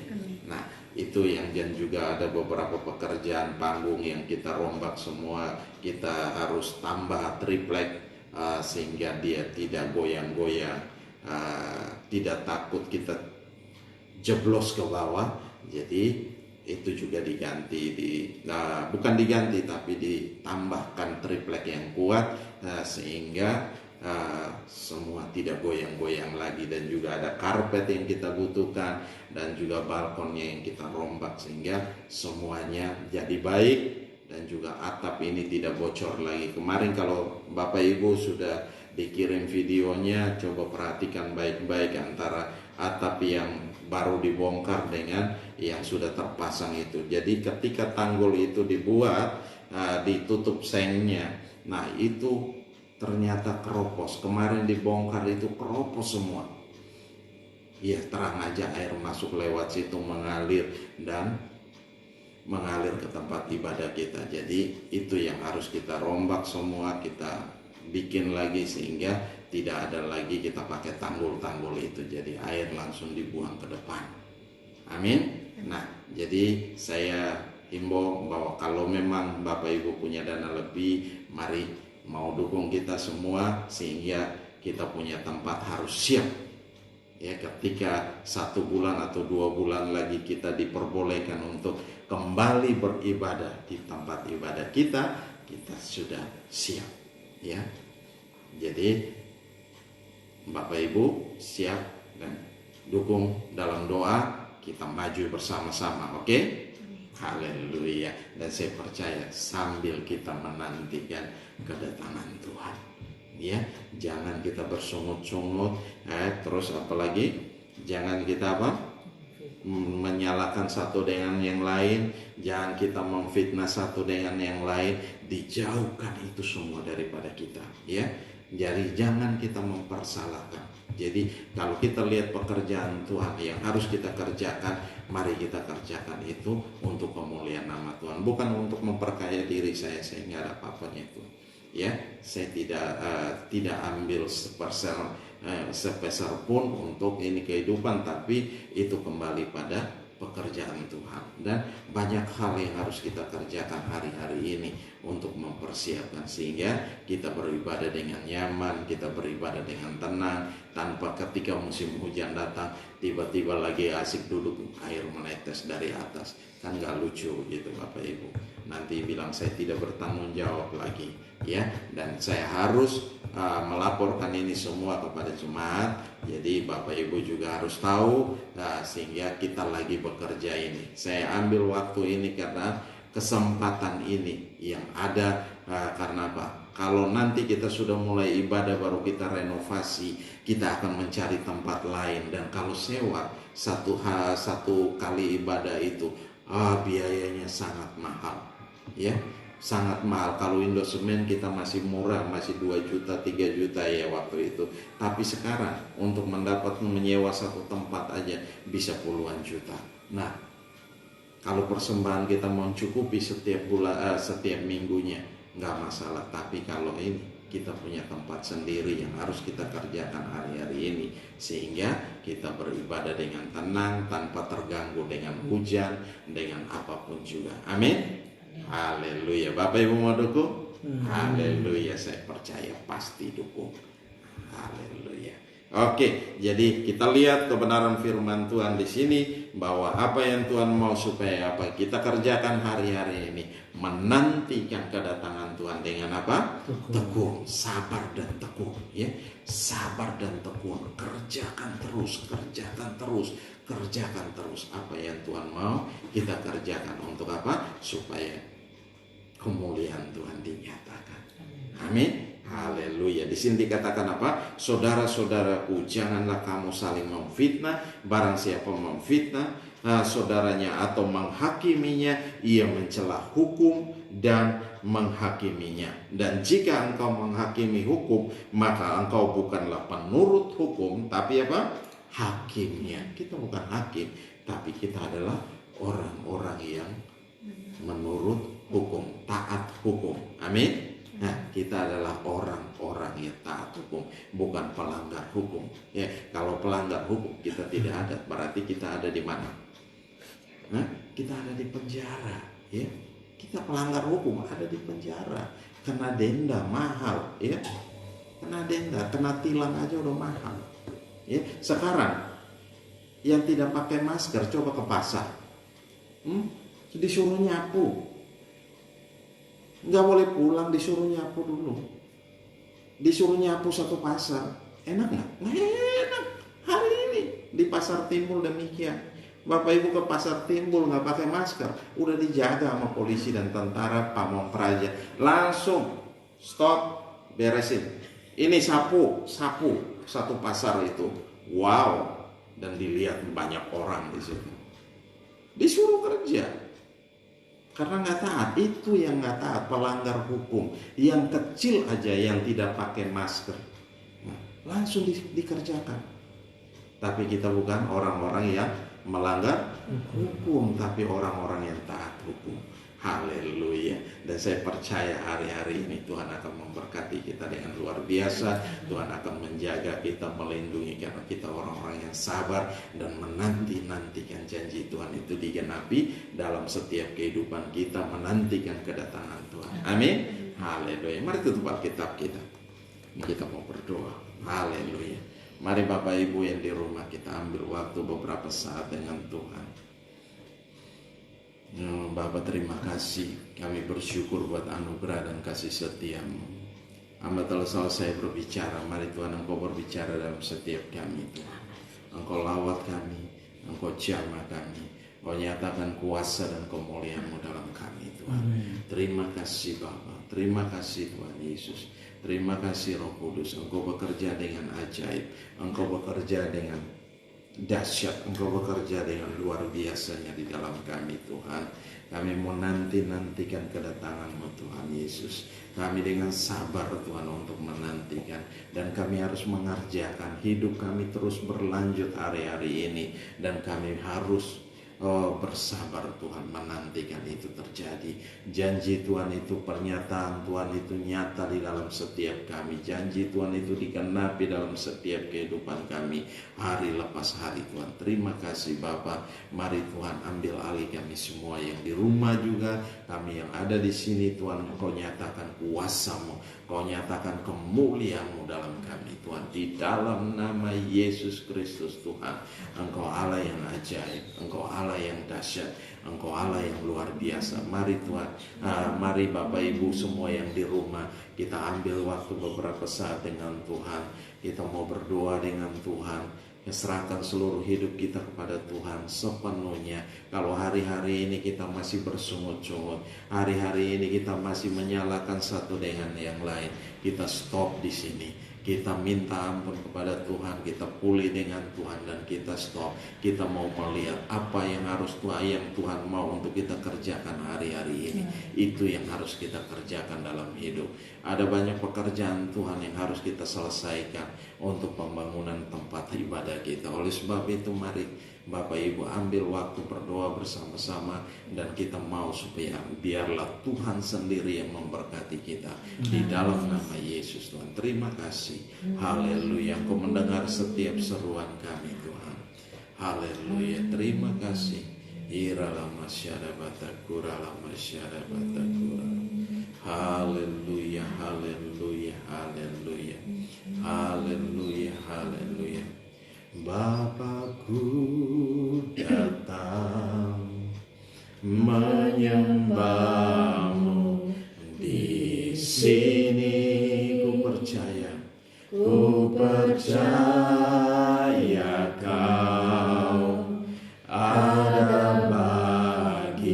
Nah, itu yang, dan juga ada beberapa pekerjaan panggung yang kita rombak semua, kita harus tambah triplek sehingga dia tidak goyang-goyang. Tidak takut kita jeblos ke bawah. Jadi itu juga diganti, bukan diganti tapi ditambahkan triplek yang kuat sehingga semua tidak goyang-goyang lagi. Dan juga ada karpet yang kita butuhkan, dan juga balkonnya yang kita rombak sehingga semuanya jadi baik, dan juga atap ini tidak bocor lagi. Kemarin kalau Bapak Ibu sudah dikirim videonya, coba perhatikan baik-baik antara atap yang baru dibongkar dengan yang sudah terpasang itu. Jadi ketika tanggul itu dibuat, ditutup sengnya, nah itu ternyata keropos. Kemarin dibongkar itu keropos semua. Ya, terang aja air masuk lewat situ, mengalir ke tempat ibadah kita. Jadi itu yang harus kita rombak semua, kita bikin lagi sehingga tidak ada lagi kita pakai tanggul-tanggul itu. Jadi air langsung dibuang ke depan. Amin. Nah, jadi saya himbau bahwa kalau memang Bapak Ibu punya dana lebih, mari mau dukung kita semua sehingga kita punya tempat harus siap. Ya, ketika 1 bulan atau 2 bulan lagi kita diperbolehkan untuk kembali beribadah di tempat ibadah kita sudah siap. Ya, jadi Bapak Ibu siap dan dukung dalam doa, kita maju bersama-sama, oke? Haleluya. Dan saya percaya sambil kita menantikan kedatangan Tuhan, ya, jangan kita bersungut-sungut, terus apalagi jangan kita menyalahkan satu dengan yang lain, jangan kita memfitnah satu dengan yang lain. Dijauhkan itu semua daripada kita, ya. Jadi jangan kita mempersalahkan. Jadi kalau kita lihat pekerjaan Tuhan yang harus kita kerjakan, mari kita kerjakan itu untuk pemulihan nama Tuhan, bukan untuk memperkaya diri saya nggak ada apa-apanya itu. Ya, saya tidak ambil sepeser pun untuk ini kehidupan, tapi itu kembali pada pekerjaan Tuhan. Dan banyak hal yang harus kita kerjakan hari-hari ini untuk mempersiapkan sehingga kita beribadah dengan nyaman, kita beribadah dengan tenang, tanpa ketika musim hujan datang tiba-tiba lagi asik duduk air menetes dari atas. Kan gak lucu gitu Bapak Ibu. Nanti bilang saya tidak bertanggung jawab lagi, ya. Dan saya harus melaporkan ini semua kepada jemaat. Jadi Bapak Ibu juga harus tahu, sehingga kita lagi bekerja ini. Saya ambil waktu ini karena kesempatan ini yang ada. Karena apa? Kalau nanti kita sudah mulai ibadah baru kita renovasi, kita akan mencari tempat lain. Dan kalau sewa satu kali ibadah itu biayanya sangat mahal, ya, sangat mahal. Kalau Indosemen kita masih murah, masih 2 juta 3 juta ya waktu itu. Tapi sekarang untuk menyewa satu tempat aja bisa puluhan juta. Nah, kalau persembahan kita mau cukupi setiap minggunya nggak masalah. Tapi kalau ini kita punya tempat sendiri yang harus kita kerjakan hari-hari ini, sehingga kita beribadah dengan tenang tanpa terganggu dengan hujan, dengan apapun juga. Amin. Haleluya. Bapak Ibu mau dukung? Haleluya. Saya percaya pasti dukung. Haleluya. Oke, jadi kita lihat kebenaran firman Tuhan di sini, bahwa apa yang Tuhan mau supaya apa kita kerjakan hari-hari ini, menantikan kedatangan Tuhan dengan apa? Tekun, sabar dan tekun, ya. Sabar dan tekun, kerjakan terus apa yang Tuhan mau kita kerjakan. Untuk apa? Supaya kemuliaan Tuhan dinyatakan. Amin. Haleluya. Di sini dikatakan apa? Saudara-saudaraku, janganlah kamu saling memfitnah. Barang siapa memfitnah saudaranya atau menghakiminya, ia mencela hukum dan menghakiminya. Dan jika engkau menghakimi hukum, maka engkau bukanlah penurut hukum, tapi apa? Hakimnya. Kita bukan hakim, tapi kita adalah orang-orang yang menurut hukum, taat hukum. Amin. Nah, kita adalah orang-orang yang taat hukum, bukan pelanggar hukum. Ya, kalau pelanggar hukum kita tidak ada, berarti kita ada di mana? Nah, kita ada di penjara. Ya, kita pelanggar hukum ada di penjara, kena denda mahal. Ya, kena denda, kena tilang aja udah mahal. Ya, sekarang yang tidak pakai masker coba ke pasar, disuruh nyapu. Nggak boleh pulang, disuruh nyapu dulu. Disuruh nyapu satu pasar. Enak nggak? Nggak enak. Hari ini di pasar Timbul demikian. Bapak Ibu ke pasar Timbul nggak pakai masker, udah dijaga sama polisi dan tentara Pamong Praja. Langsung stop, beresin. Ini sapu satu pasar itu. Wow. Dan dilihat banyak orang di situ. Disuruh kerja. Karena nggak taat, itu yang nggak taat, pelanggar hukum. Yang kecil aja yang tidak pakai masker, nah, langsung dikerjakan. Tapi kita bukan orang-orang yang melanggar hukum, tapi orang-orang yang taat hukum. Haleluya. Dan saya percaya hari-hari ini Tuhan akan memberkati kita dengan luar biasa. Tuhan akan menjaga kita, melindungi, karena kita orang-orang yang sabar dan menanti-nantikan janji Tuhan itu digenapi dalam setiap kehidupan kita, menantikan kedatangan Tuhan. Amin. Haleluya. Mari tutup Alkitab kita. Kita mau berdoa. Haleluya. Mari Bapak Ibu yang di rumah, kita ambil waktu beberapa saat dengan Tuhan. Bapak, terima kasih. Kami bersyukur buat anugerah dan kasih setia-Mu. Hamba telah selesai berbicara. Mari Tuhan Engkau berbicara dalam setiap kami Tuhan. Engkau lawat kami, Engkau jamah kami, Engkau nyatakan kuasa dan kemuliaan-Mu dalam kami Tuhan. Terima kasih Bapa. Terima kasih Tuhan Yesus. Terima kasih Roh Kudus. Engkau bekerja dengan ajaib. Engkau bekerja dengan dahsyat. Engkau bekerja dengan luar biasanya di dalam kami Tuhan. Kami mau nantikan kedatangan-Mu Tuhan Yesus. Kami dengan sabar Tuhan untuk menantikan. Dan kami harus mengerjakan. Hidup kami terus berlanjut hari-hari ini. Dan kami harus bersabar Tuhan menantikan itu terjadi. Janji Tuhan itu, pernyataan Tuhan itu nyata di dalam setiap kami. Janji Tuhan itu digenapi dalam setiap kehidupan kami hari lepas hari Tuhan. Terima kasih Bapa. Mari Tuhan ambil alih kami semua yang di rumah juga, kami yang ada di sini Tuhan. Engkau nyatakan kuasa-Mu, Kau nyatakan kemuliaan-Mu dalam kami Tuhan. Di dalam nama Yesus Kristus Tuhan. Engkau Allah yang ajaib, Engkau Allah yang dahsyat, Engkau Allah yang luar biasa. Mari Tuhan, mari Bapak Ibu semua yang di rumah, kita ambil waktu beberapa saat dengan Tuhan. Kita mau berdoa dengan Tuhan. serahkan seluruh hidup kita kepada Tuhan sepenuhnya. Kalau hari-hari ini kita masih bersungut-sungut, hari-hari ini kita masih menyalahkan satu dengan yang lain, kita stop di sini. Kita minta ampun kepada Tuhan, kita pulih dengan Tuhan, dan kita stop. Kita mau melihat apa yang Tuhan mau untuk kita kerjakan hari-hari ini. Itu yang harus kita kerjakan dalam hidup. Ada banyak pekerjaan Tuhan yang harus kita selesaikan untuk pembangunan tempat ibadah kita. Oleh sebab itu mari Bapak Ibu ambil waktu berdoa bersama-sama, dan kita mau supaya biarlah Tuhan sendiri yang memberkati kita di dalam nama Yesus. Tuhan, terima kasih. Haleluya, Engkau mendengar setiap seruan kami Tuhan. Haleluya, terima kasih. Irala masyara batakura la masyara batakura. Haleluya, haleluya, haleluya. Haleluya, haleluya. Bapakku datang menyembahmu di sini. Ku percaya Kau ada bagiku.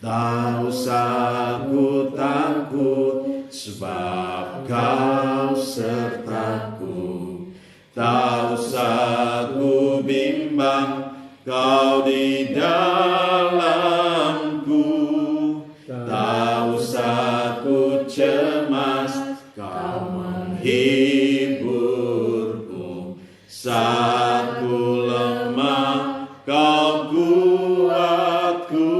Tak usah ku takut, sebab Kau sertaku. Tak usah ku bimbang, Kau di dalamku. Tak usah ku cemas, Kau menghiburku. Saat ku lemah, Kau kuatku.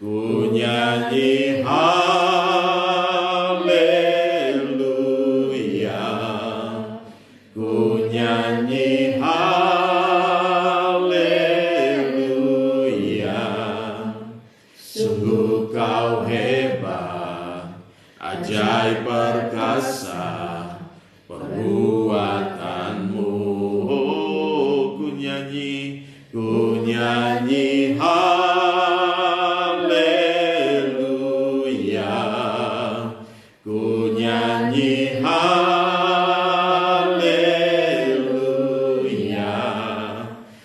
Ku nyanyi haleluya, ku nyanyi haleluya. Sungguh Kau hebat, ajaib perkasa perbuatanmu. Oh, ku nyanyi haleluya, ku nyanyi haleluya.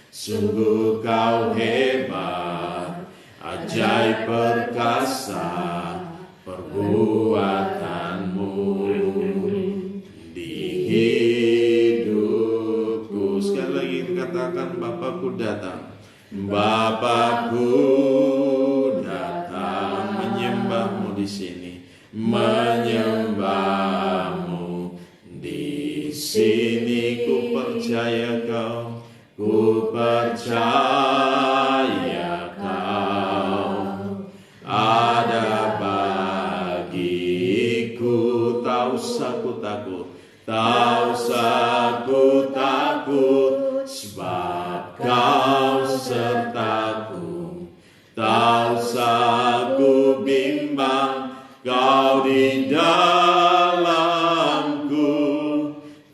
Sungguh Kau hebat, ajaib perkasa perbuatanmu di hidupku. Sekali lagi katakan, Bapakku datang. Bapakku datang menyembahmu di sini, menyembahmu di sini. Ku percaya Kau, ku percaya Kau ada bagiku. Tak usah ku takut, tak usah ku takut, sebab Kau sertaku. Tak usah ku bimbang, Kau di dalamku.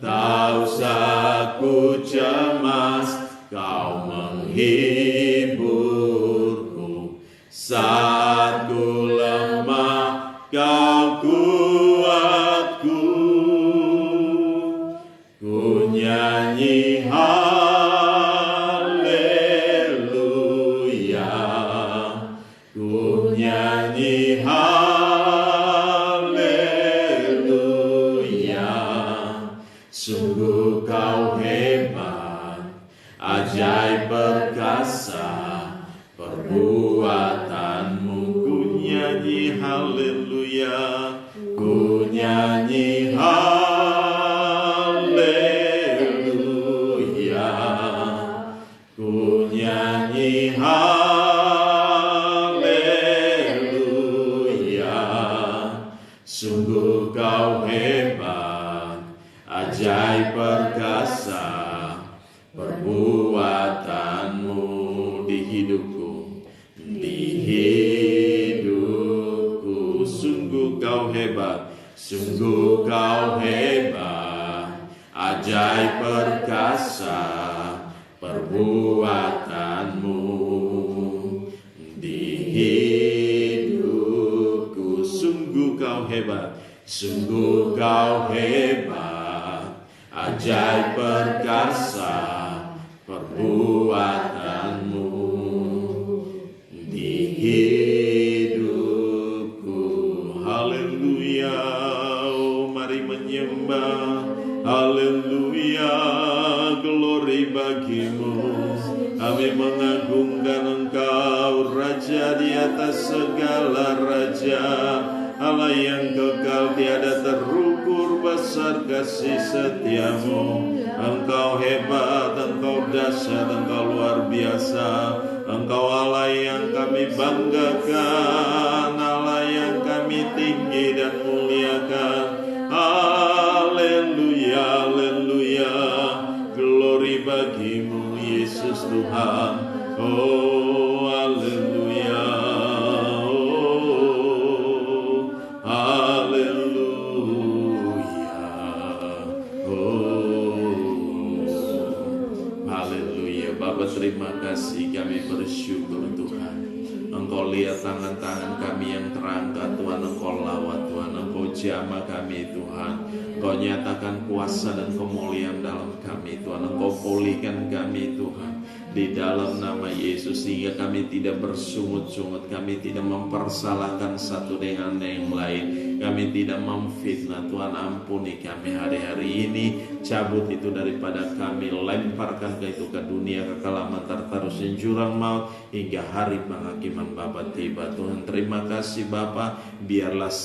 Tak usah ku cemas, Kau menghiburku. Saat ku lemah, Kau kuatku. Ku nyanyi haleluya, ku nyanyi haleluya. Sungguh Kau hebat, ajaib perkasa perbuatanmu. Ku nyanyi haleluya, ku nyanyi haleluya, ku nyanyi haleluya. Sungguh Kau hebat, ajaib perkasa perbuatanmu di hidupku, di hidupku. Sungguh Kau hebat, sungguh Kau hebat, ajaib perkasa perbuatanmu di hidupku. Sungguh Kau hebat, Sungguh kau hebat, ajaib perkasa perbuatanmu di hidupku. Haleluya, oh mari menyembah. Haleluya, glory bagimu. Kami mengagungkan Engkau, Raja di atas segala raja, Allah yang kekal tiada terukur, besar kasih setiamu. Engkau hebat, Engkau dahsyat, Engkau luar biasa. Engkau Allah yang kami banggakan, Allah yang kami tinggi dan muliakan. Haleluya, haleluya, glory bagimu Yesus Tuhan. Oh haleluya, oh haleluya, oh haleluya. Bapa terima kasih, kami bersyukur Tuhan. Engkau lihat tangan-tangan kami yang terangkat Tuhan, Engkau lawat Tuhan, Engkau jamah kami Tuhan. Engkau nyatakan kuasa dan kemuliaan dalam kami Tuhan. Engkau pulihkan kami Tuhan di dalam nama Yesus, sehingga kami tidak bersungut-sungut, kami tidak mempersalahkan satu dengan yang lain, kami tidak memfitnah. Tuhan ampuni kami hari-hari ini, cabut itu daripada kami, lemparkan ke dunia kekalaman, tertarusnya jurang maut hingga hari penghakiman Bapa tiba. Tuhan terima kasih Bapa, biarlah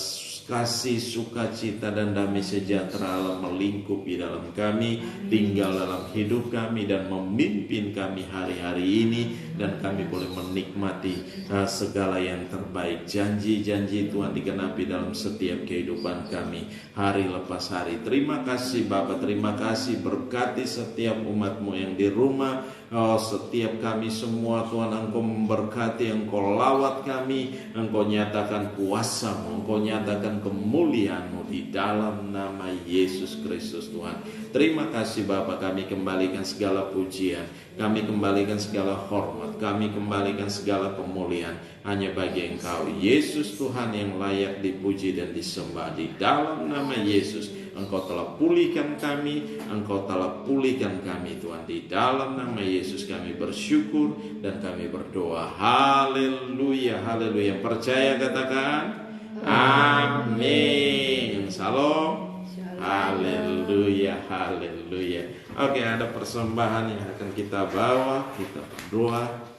kasih, sukacita dan damai sejahtera Allah melingkupi dalam kami, tinggal dalam hidup kami dan memimpin kami hari-hari ini, dan kami boleh menikmati segala yang terbaik. Janji-janji Tuhan digenapi dalam setiap kehidupan kami hari lepas hari. Terima kasih Bapa, terima kasih, berkati setiap umat-Mu yang di rumah. Oh, setiap kami semua Tuhan, Engkau memberkati, Engkau lawat kami, Engkau nyatakan kuasa-Mu, Engkau nyatakan kemuliaan-Mu di dalam nama Yesus Kristus Tuhan. Terima kasih Bapa, kami kembalikan segala pujian, kami kembalikan segala hormat, kami kembalikan segala kemuliaan hanya bagi Engkau Yesus Tuhan yang layak dipuji dan disembah. Di dalam nama Yesus Engkau telah pulihkan kami, Engkau telah pulihkan kami Tuhan. Di dalam nama Yesus kami bersyukur dan kami berdoa. Haleluya, haleluya. Percaya katakan amin. Shalom. Haleluya, haleluya. Oke, ada persembahan yang akan kita bawa. Kita berdoa.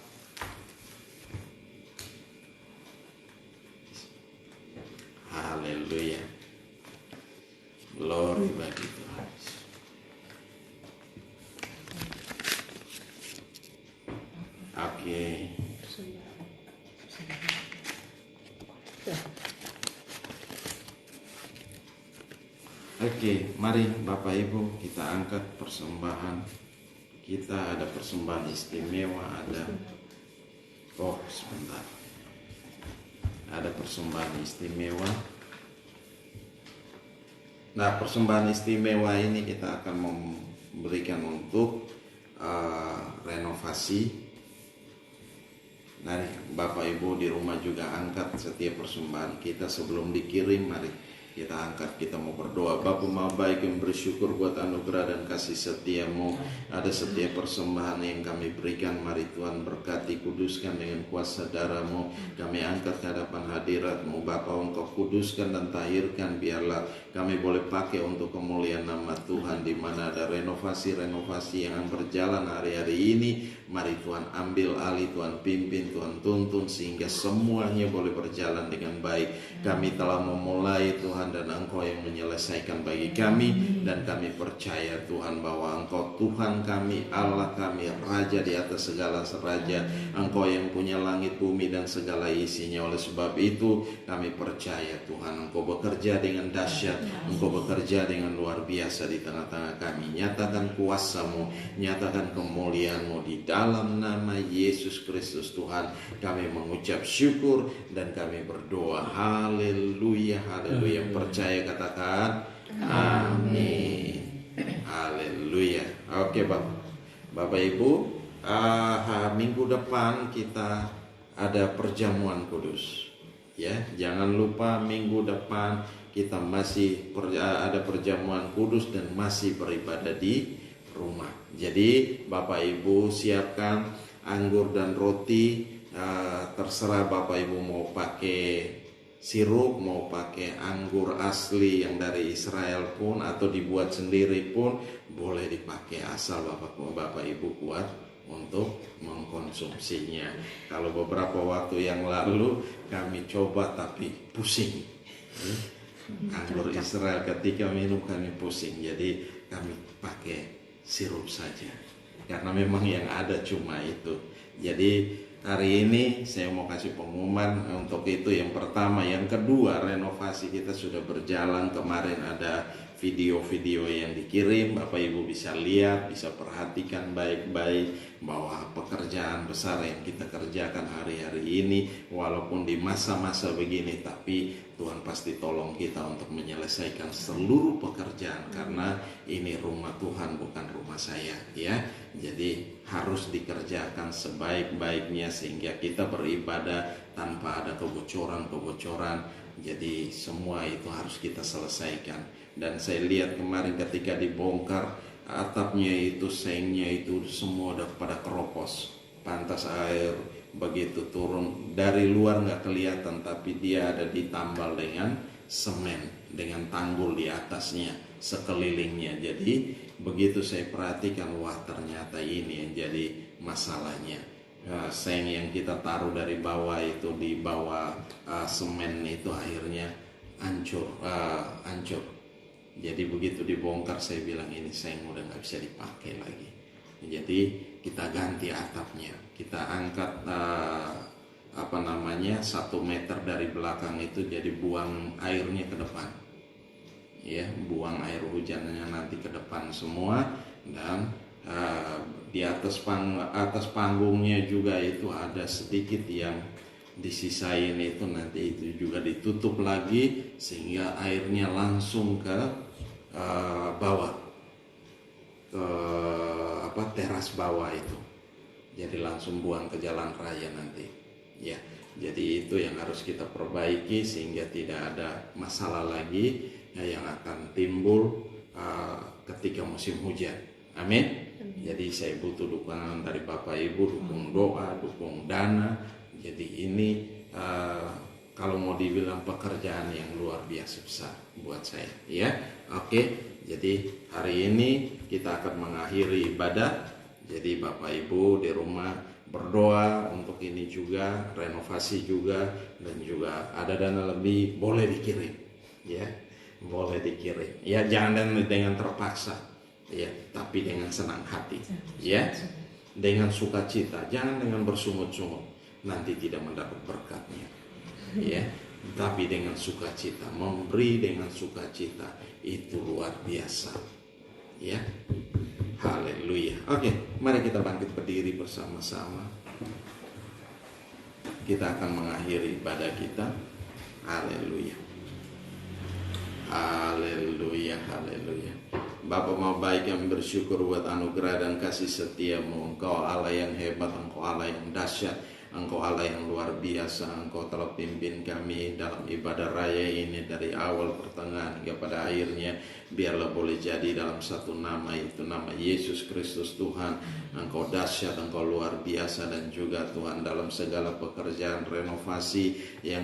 Haleluya. Glory bagi Tuhan. Oke. Oke, mari Bapak Ibu kita angkat persembahan. Kita ada persembahan istimewa, sebentar. Ada persembahan istimewa. Nah, persembahan istimewa ini kita akan memberikan untuk renovasi. Nah, Bapak Ibu di rumah juga angkat setiap persembahan kita sebelum dikirim. Mari kita angkat, kita mau berdoa. Bapa Maha Baik yang bersyukur buat anugerah dan kasih setia-Mu. Ada setiap persembahan yang kami berikan, mari Tuhan berkati, kuduskan dengan kuasa darah-Mu. Kami angkat ke hadapan hadirat-Mu Bapa, Engkau kuduskan dan tahirkan, biarlah kami boleh pakai untuk kemuliaan nama Tuhan. Di mana ada renovasi-renovasi yang berjalan hari-hari ini, mari Tuhan ambil alih, Tuhan pimpin, Tuhan tuntun, sehingga semuanya boleh berjalan dengan baik. Kami telah memulai Tuhan, dan Engkau yang menyelesaikan bagi kami, dan kami percaya Tuhan bahwa Engkau Tuhan kami, Allah kami, Raja di atas segala raja. Engkau yang punya langit, bumi dan segala isinya. Oleh sebab itu kami percaya Tuhan, Engkau bekerja dengan dahsyat, Engkau bekerja dengan luar biasa di tengah-tengah kami. Nyatakan kuasa-Mu, nyatakan kemuliaan-Mu di dalam nama Yesus Kristus Tuhan. Kami mengucap syukur dan kami berdoa. Haleluya, haleluya. Percaya katakan amin. Haleluya. Oke Bapak Ibu, minggu depan kita ada perjamuan kudus. Ya, jangan lupa minggu depan kita masih ada perjamuan kudus dan masih beribadah di rumah. Jadi Bapak Ibu siapkan anggur dan roti, terserah Bapak Ibu mau pakai sirup, mau pakai anggur asli yang dari Israel pun atau dibuat sendiri pun boleh dipakai, asal Bapak Ibu kuat untuk mengkonsumsinya. Kalau beberapa waktu yang lalu kami coba tapi pusing. Anggur Israel ketika minum kami pusing, jadi kami pakai sirup saja karena memang yang ada cuma itu. Jadi hari ini saya mau kasih pengumuman untuk itu, yang pertama. Yang kedua, renovasi kita sudah berjalan. Kemarin ada video-video yang dikirim, Bapak Ibu bisa lihat, bisa perhatikan baik-baik bahwa pekerjaan besar yang kita kerjakan hari-hari ini, walaupun di masa-masa begini, tapi Tuhan pasti tolong kita untuk menyelesaikan seluruh pekerjaan, karena ini rumah Tuhan bukan rumah saya, ya. Jadi harus dikerjakan sebaik-baiknya sehingga kita beribadah tanpa ada kebocoran-kebocoran. Jadi semua itu harus kita selesaikan. Dan saya lihat kemarin ketika dibongkar, atapnya itu, sengnya itu semua udah pada keropos. Pantas air begitu turun dari luar nggak kelihatan, tapi dia ada ditambal dengan semen, dengan tanggul di atasnya, sekelilingnya. Jadi begitu saya perhatikan, wah ternyata ini yang jadi masalahnya. Seng yang kita taruh dari bawah itu, di bawah semen itu akhirnya hancur. Jadi begitu dibongkar saya bilang ini seng udah nggak bisa dipakai lagi. Jadi kita ganti atapnya, kita angkat 1 meter dari belakang itu, jadi buang airnya ke depan, ya, buang air hujannya nanti ke depan semua. Dan di atas panggungnya juga itu ada sedikit yang disisain, itu nanti itu juga ditutup lagi sehingga airnya langsung ke bawah, ke teras bawah itu. Jadi langsung buang ke jalan raya nanti, ya. Jadi itu yang harus kita perbaiki sehingga tidak ada masalah lagi yang akan timbul ketika musim hujan. Amin. Jadi saya butuh dukungan dari Bapak Ibu, dukung doa, dukung dana. Jadi ini kalau mau dibilang pekerjaan yang luar biasa besar buat saya, ya. Oke. Jadi hari ini kita akan mengakhiri ibadah. Jadi Bapak Ibu di rumah berdoa untuk ini juga, renovasi juga, dan juga ada dana lebih boleh dikirim, ya. Boleh dikirim. Ya, jangan dengan terpaksa, ya, tapi dengan senang hati, ya. Dengan sukacita, jangan dengan bersungut-sungut, nanti tidak mendapat berkatnya, ya. Tapi dengan sukacita, memberi dengan sukacita itu luar biasa, ya. Haleluya. Oke, mari kita bangkit berdiri bersama-sama. Kita akan mengakhiri ibadah kita. Haleluya. Haleluya, haleluya. Bapa mau baik, yang bersyukur buat anugerah dan kasih setiamu. Engkau Allah yang hebat, Engkau Allah yang dahsyat, Engkau Allah yang luar biasa. Engkau telah pimpin kami dalam ibadah raya ini dari awal, pertengahan, hingga pada akhirnya. Biarlah boleh jadi dalam satu nama, itu nama Yesus Kristus Tuhan. Engkau dahsyat, Engkau luar biasa. Dan juga Tuhan dalam segala pekerjaan renovasi yang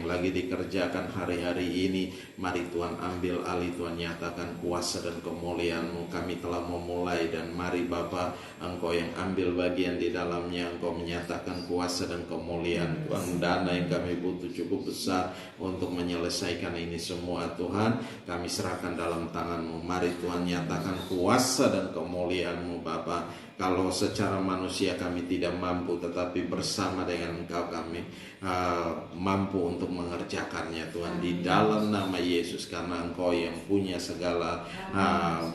lagi dikerjakan hari-hari ini, mari Tuhan ambil alih, Tuhan nyatakan kuasa dan kemuliaan-Mu. Kami telah memulai, dan mari Bapa, Engkau yang ambil bagian di dalamnya. Engkau menyatakan kuasa dan kemuliaan. Tuhan, dana yang kami butuh cukup besar untuk menyelesaikan ini semua. Tuhan, kami serahkan dalam tangan-Mu. Mari Tuhan nyatakan kuasa dan kemuliaan-Mu Bapa. Kalau secara manusia kami tidak mampu, tetapi bersama dengan Engkau kami mampu untuk mengerjakannya Tuhan, di dalam nama Yesus. Karena Engkau yang punya segala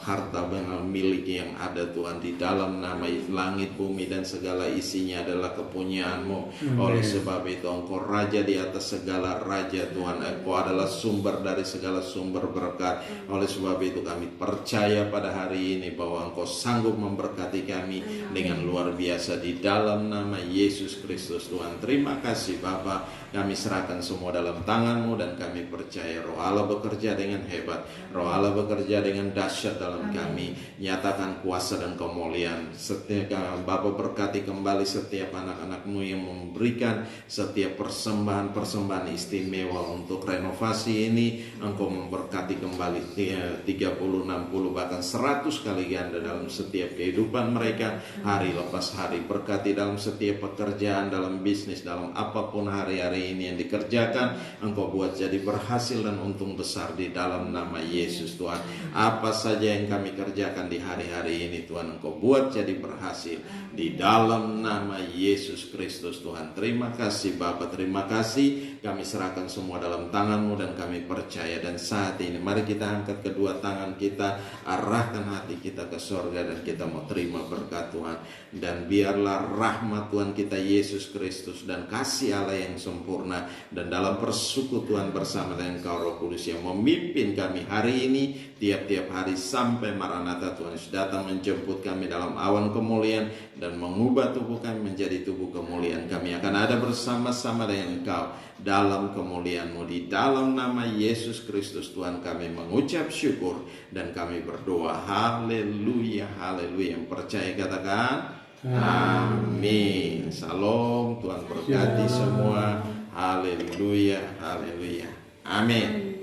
harta milik yang ada Tuhan, di dalam nama langit, bumi dan segala isinya adalah kepunyaan kemuliaan-Mu. Oleh sebab itu Engkau Raja di atas segala raja Tuhan. Engkau adalah sumber dari segala sumber berkat. Oleh sebab itu kami percaya pada hari ini bahwa Engkau sanggup memberkati kami dengan luar biasa di dalam nama Yesus Kristus Tuhan. Terima kasih Bapa. Kami serahkan semua dalam tangan-Mu dan kami percaya Roh Allah bekerja dengan hebat. Roh Allah bekerja dengan dahsyat dalam kami. Nyatakan kuasa dan kemuliaan. Setiap Bapa berkati kembali setiap anak-anak-Mu yang memberikan setiap persembahan istimewa untuk renovasi ini. Engkau memberkati kembali 30, 60 bahkan 100 kali ganda dalam setiap kehidupan mereka hari lepas hari. Berkati dalam setiap pekerjaan, dalam bisnis, dalam apapun hari-hari ini yang dikerjakan. Engkau buat jadi berhasil dan untung besar di dalam nama Yesus Tuhan. Apa saja yang kami kerjakan di hari-hari ini Tuhan, Engkau buat jadi berhasil di dalam nama Yesus Kristus Tuhan. Terima kasih Bapa, terima kasih. Kami serahkan semua dalam tangan-Mu dan kami percaya. Dan saat ini mari kita angkat kedua tangan kita, arahkan hati kita ke sorga dan kita mau terima berkat Tuhan. Dan biarlah rahmat Tuhan kita Yesus Kristus dan kasih Allah yang sempurna dan dalam persekutuan bersama dengan Kau Roh Kudus yang memimpin kami hari ini, tiap-tiap hari sampai Maranatha Tuhan Yesus datang menjemput kami dalam awan kemuliaan dan mengubah tubuh kami menjadi tubuh kemuliaan. Kami akan ada bersama-sama dengan Engkau dalam kemuliaan-Mu. Di dalam nama Yesus Kristus Tuhan kami mengucap syukur dan kami berdoa. Haleluya, haleluya. Yang percaya katakan amin. Salam, Tuhan berkati semua. Haleluya, haleluya. Amin.